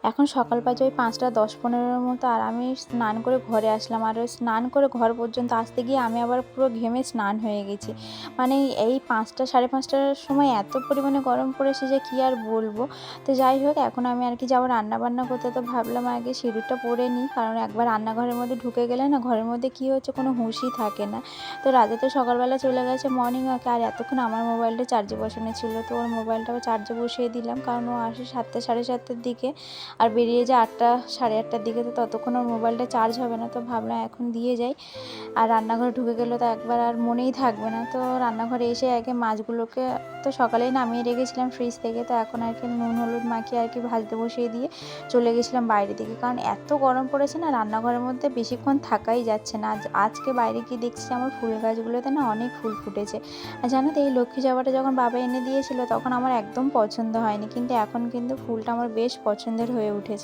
এখন সকাল বাজে ওই ৫টা ১০-১৫ মতো, আর আমি স্নান করে ঘরে আসলাম। আর ওই স্নান করে ঘর পর্যন্ত আসতে গিয়ে আমি আবার পুরো ঘেমে স্নান হয়ে গেছি। মানে এই ৫টা ৫:৩০টার সময় এত পরিমাণে গরম পড়েছে যে কী আর বলবো। তো যাই হোক, এখন আমি আর কি যাবো রান্নাবান্না করতে। তো ভাবলাম আগে সিঁদুরটা পরে নিই, কারণ একবার রান্নাঘরের মধ্যে ঢুকে গেলে না ঘরের মধ্যে কী হচ্ছে কোনো হুঁশই থাকে না। তো রাজা তো সকালবেলা চলে গেছে মর্নিং ওয়াকে, আর এতক্ষণ আমার মোবাইলটা চার্জে বসানো ছিল। তো ওর মোবাইলটাও চার্জে বসিয়ে দিলাম, কারণ ও আসে ৭টা ৭:৩০টার দিকে আর বেরিয়ে যায় ৮টা ৮:৩০টার দিকে। তো ততক্ষণ ওর মোবাইলটা চার্জ হবে না। তো ভাবলাম এখন দিয়ে যাই। আর রান্নাঘরে ঢুকে গেলে তো একবার আর মনেই থাকবে না। তো রান্নাঘরে এসে আগে মাছগুলোকে তো সকালেই নামিয়ে রেখেছিলাম ফ্রিজ থেকে। তো এখন আর কি নুন হলুদ মাখিয়ে আর কি ভাজতে বসিয়ে দিয়ে চলে গেছিলাম বাইরের দিকে। কারণ এত গরম পড়েছে না, রান্নাঘরের মধ্যে বেশিক্ষণ থাকাই যাচ্ছে না। আজকে বাইরে গিয়ে দেখছি আমার ফুল গাছগুলোতে না অনেক ফুল ফুটেছে। আর জানো তো, এই লক্ষ্মী জবাটা যখন বাবা এনে দিয়েছিল তখন আমার একদম পছন্দ হয়নি, কিন্তু এখন কিন্তু ফুলটা আমার বেশ পছন্দের হয়ে উঠেছে।